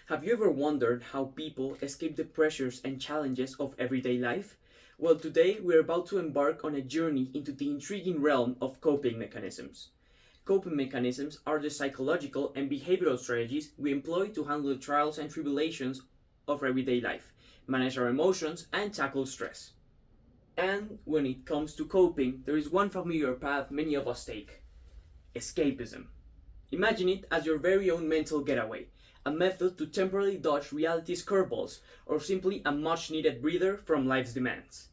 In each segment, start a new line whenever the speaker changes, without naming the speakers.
Have you ever wondered how people escape the pressures and challenges of everyday life? Well, today we're about to embark on a journey into the intriguing realm of coping mechanisms. Coping mechanisms are the psychological and behavioral strategies we employ to handle the trials and tribulations of everyday life, manage our emotions, and tackle stress. And when it comes to coping, there is one familiar path many of us take: escapism. Imagine it as your very own mental getaway, a method to temporarily dodge reality's curveballs, or simply a much needed breather from life's demands.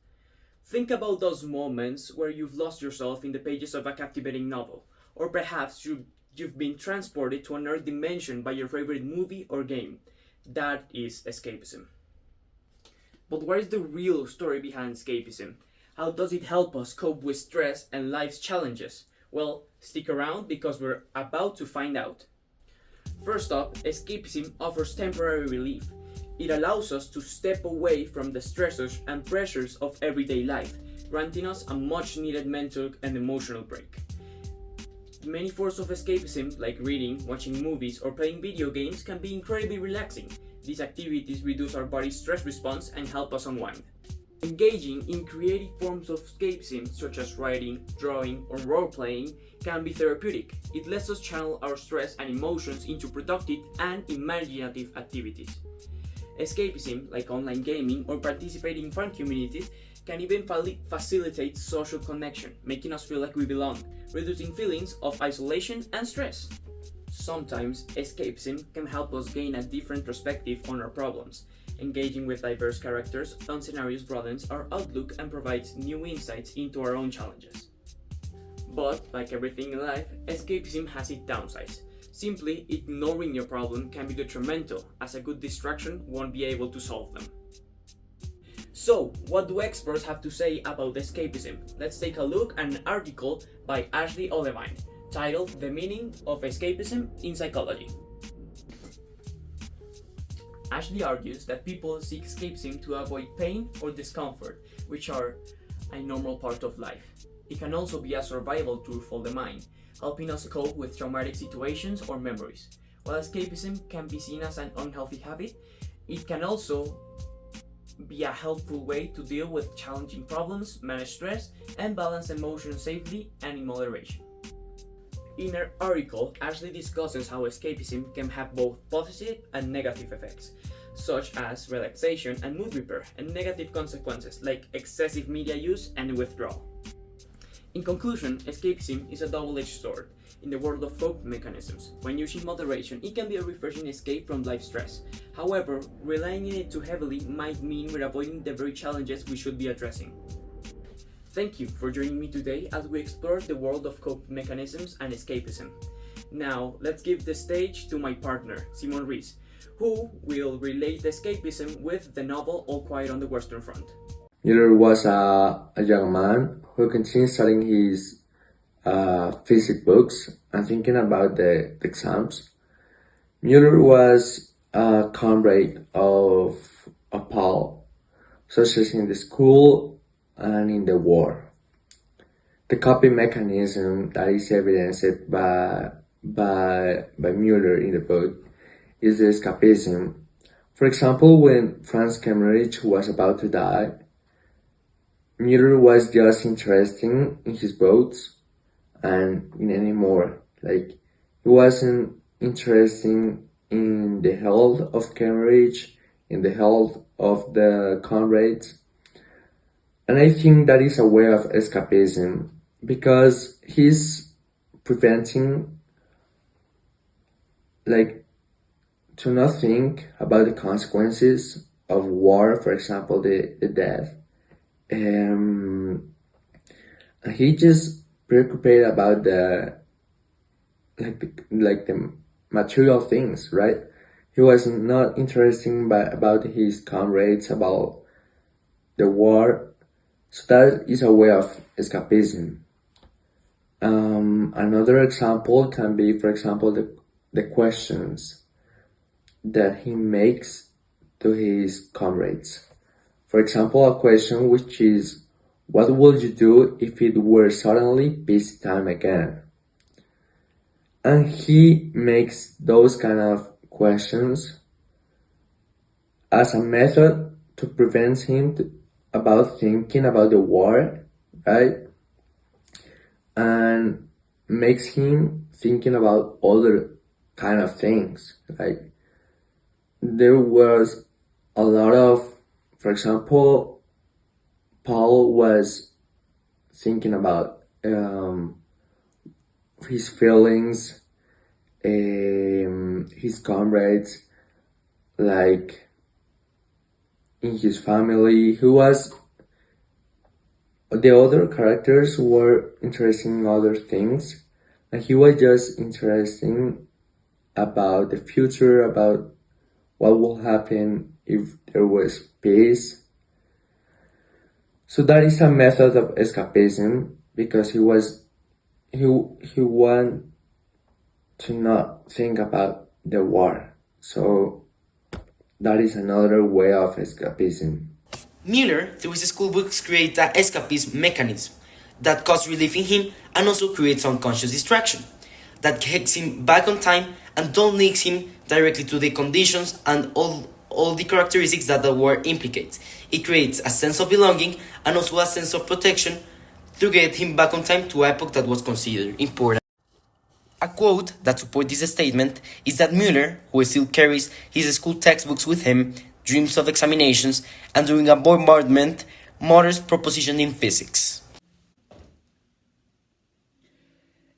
Think about those moments where you've lost yourself in the pages of a captivating novel, or perhaps you've been transported to another dimension by your favorite movie or game. That is escapism. But what is the real story behind escapism? How does it help us cope with stress and life's challenges? Well, stick around because we're about to find out. First up, escapism offers temporary relief. It allows us to step away from the stressors and pressures of everyday life, granting us a much needed mental and emotional break. Many forms of escapism, like reading, watching movies, or playing video games, can be incredibly relaxing. These activities reduce our body's stress response and help us unwind. Engaging in creative forms of escapism, such as writing, drawing, or role-playing, can be therapeutic. It lets us channel our stress and emotions into productive and imaginative activities. Escapism, like online gaming or participating in fun communities, can even facilitate social connection, making us feel like we belong, reducing feelings of isolation and stress. Sometimes, escapism can help us gain a different perspective on our problems. Engaging with diverse characters and scenarios broadens our outlook and provides new insights into our own challenges. But, like everything in life, escapism has its downsides. Simply ignoring your problem can be detrimental, as a good distraction won't be able to solve them. So, what do experts have to say about escapism? Let's take a look at an article by Ashley Olevine, titled "The Meaning of Escapism in Psychology." Ashley argues that people seek escapism to avoid pain or discomfort, which are a normal part of life. It can also be a survival tool for the mind, helping us cope with traumatic situations or memories. While escapism can be seen as an unhealthy habit, it can also be a helpful way to deal with challenging problems, manage stress, and balance emotions safely and in moderation. In her article, Ashley discusses how escapism can have both positive and negative effects, such as relaxation and mood repair, and negative consequences like excessive media use and withdrawal. In conclusion, escapism is a double-edged sword. In the world of coping mechanisms, when used in moderation, it can be a refreshing escape from life stress. However, relying on it too heavily might mean we're avoiding the very challenges we should be addressing. Thank you for joining me today as we explore the world of coping mechanisms and escapism. Now, let's give the stage to my partner, Simon Rees, who will relate escapism with the novel All Quiet on the Western Front.
Mueller was a young man who continued studying his physics books and thinking about the exams. Mueller was a comrade of Paul, such as in the school and in the war. The coping mechanism that is evidenced by Mueller in the book is the escapism. For example, when Franz Kemmerich was about to die, Mueller was just interested in his boats and in any more. Like, he wasn't interested in the health of Cambridge, in the health of the comrades. And I think that is a way of escapism because he's preventing, like, to not think about the consequences of war, for example, the death. He just preoccupied about the material things, right? He was not interested about his comrades, about the war. So that is a way of escapism. Another example can be, for example, the questions that he makes to his comrades. For example, a question which is, what would you do if it were suddenly peacetime again? And he makes those kind of questions as a method to prevent him about thinking about the war, right? And makes him thinking about other kind of things. Like there was a lot of, for example, Paul was thinking about his feelings, his comrades, like in his family. Who was the other characters were interesting in other things, and he was just interesting about the future, about what will happen if there was peace. So that is a method of escapism because he wanted to not think about the war. So that is another way of escapism.
Miller, through his school books, creates an escapism mechanism that causes relief in him and also creates unconscious distraction that takes him back on time and don't links him directly to the conditions and all the characteristics that the war implicates. It creates a sense of belonging and also a sense of protection to get him back on time to an epoch that was considered important. A quote that supports this statement is that Mueller, who still carries his school textbooks with him, dreams of examinations, and during a bombardment, mutters propositions in physics.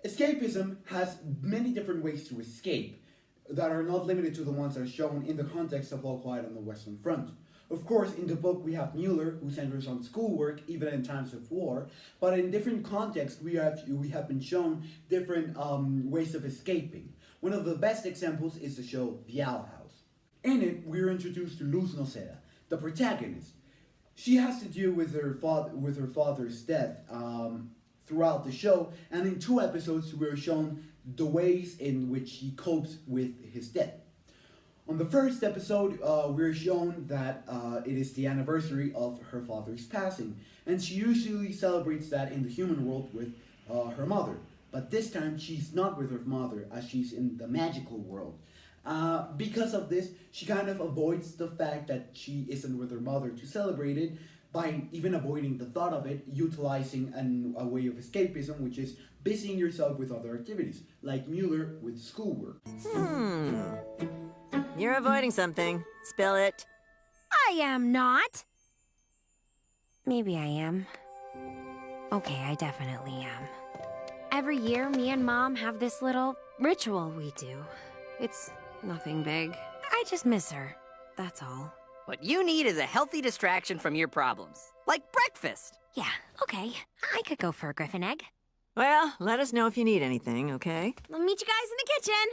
Escapism has many different ways to escape that are not limited to the ones that are shown in the context of All Quiet on the Western Front. Of course, in the book we have Mueller, who centers on schoolwork, even in times of war, but in different contexts we have been shown different ways of escaping. One of the best examples is the show The Owl House. In it, we're introduced to Luz Noceda, the protagonist. She has to deal with her father's death throughout the show, and in 2 episodes we're shown the ways in which he copes with his death. On the first episode, we're shown that it is the anniversary of her father's passing, and she usually celebrates that in the human world with her mother. But this time, she's not with her mother, as she's in the magical world. Because of this, she kind of avoids the fact that she isn't with her mother to celebrate it, by even avoiding the thought of it, utilizing a way of escapism, which is busying yourself with other activities, like Mueller with schoolwork.
You're avoiding something. Spill it.
I am not. Maybe I am. Okay, I definitely am. Every year, me and Mom have this little ritual we do. It's nothing big. I just miss her. That's all.
What you need is a healthy distraction from your problems. Like breakfast.
Yeah, okay. I could go for a griffin egg.
Well, let us know if you need anything, okay?
I'll meet you guys in the kitchen.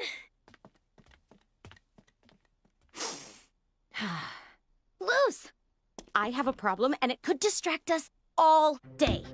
Luce! I have a problem and it could distract us all day.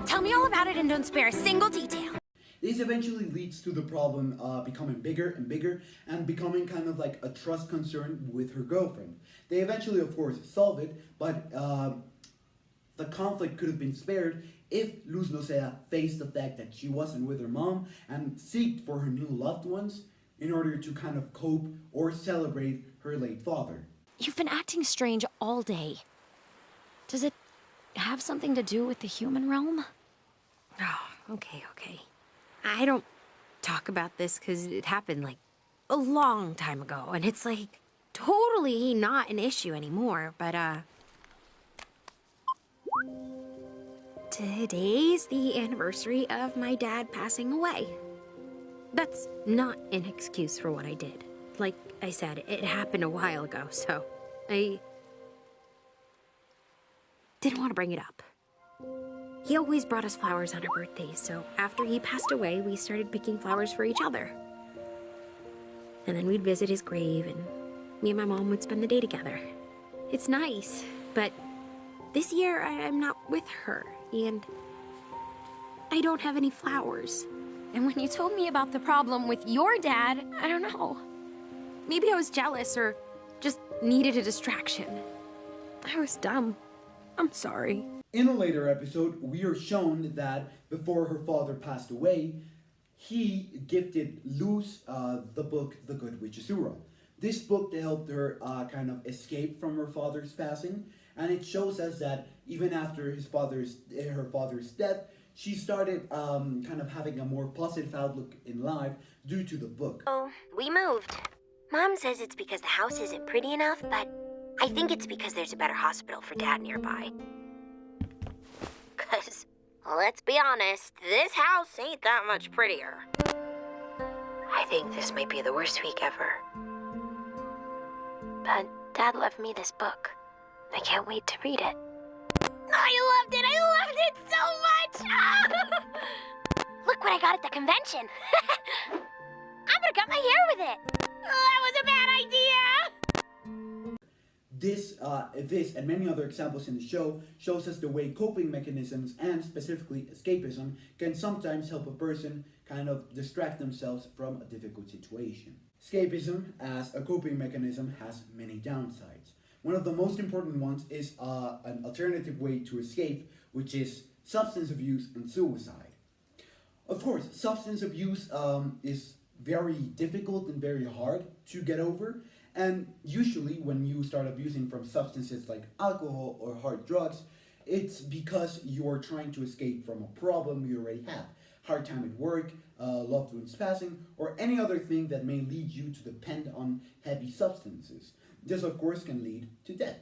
Tell me all about it and don't spare a single detail.
This eventually leads to the problem becoming bigger and bigger and becoming kind of like a trust concern with her girlfriend. They eventually, of course, solve it, but the conflict could have been spared if Luz Noceda faced the fact that she wasn't with her mom and seeked for her new loved ones in order to kind of cope or celebrate her late father.
You've been acting strange all day. Does it have something to do with the human realm? Oh, okay. I don't talk about this because it happened like a long time ago, and it's like totally not an issue anymore, but today's the anniversary of my dad passing away. That's not an excuse for what I did. Like I said, it happened a while ago, so I didn't want to bring it up. He always brought us flowers on our birthdays, so after he passed away, we started picking flowers for each other. And then we'd visit his grave, and me and my mom would spend the day together. It's nice, but this year I'm not with her, and I don't have any flowers. And when you told me about the problem with your dad, I don't know. Maybe I was jealous or just needed a distraction. I was dumb. I'm sorry.
In a later episode, we are shown that before her father passed away, he gifted Luz the book The Good Witch Azura. This book helped her kind of escape from her father's passing, and it shows us that even after her father's death, she started kind of having a more positive outlook in life due to the book.
Oh, we moved. Mom says it's because the house isn't pretty enough, but I think it's because there's a better hospital for Dad nearby. 'Cause, let's be honest, this house ain't that much prettier. I think this might be the worst week ever. But Dad left me this book. I can't wait to read it. I loved it! I loved it so much! Look what I got at the convention! I'm gonna cut my hair with it! That was a bad idea!
This and many other examples in the show shows us the way coping mechanisms and specifically escapism can sometimes help a person kind of distract themselves from a difficult situation. Escapism as a coping mechanism has many downsides. One of the most important ones is an alternative way to escape, which is substance abuse and suicide. Of course, substance abuse is very difficult and very hard to get over, and usually when you start abusing from substances like alcohol or hard drugs, it's because you are trying to escape from a problem you already have. Hard time at work, loved ones passing, or any other thing that may lead you to depend on heavy substances. This, of course, can lead to death.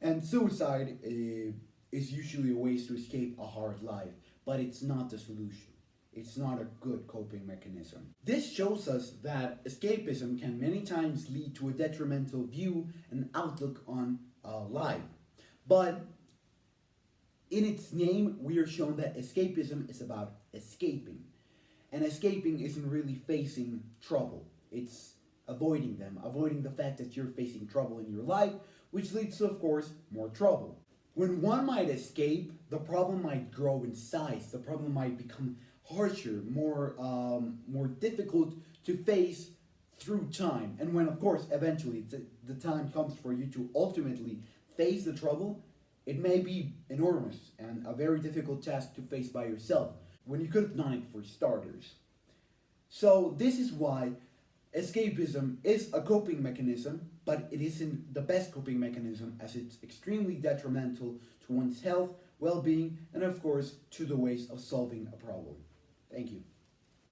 And suicide is usually a way to escape a hard life, but it's not the solution. It's not a good coping mechanism. This shows us that escapism can many times lead to a detrimental view and outlook on life. But in its name, we are shown that escapism is about escaping. And escaping isn't really facing trouble. It's avoiding them, avoiding the fact that you're facing trouble in your life, which leads to, of course, more trouble. When one might escape, the problem might grow in size. The problem might become harsher, more difficult to face through time. And when, of course, eventually the time comes for you to ultimately face the trouble, it may be enormous and a very difficult task to face by yourself, when you could have done it for starters. So this is why escapism is a coping mechanism, but it isn't the best coping mechanism, as it's extremely detrimental to one's health, well-being, and of course to the ways of solving a problem. Thank you.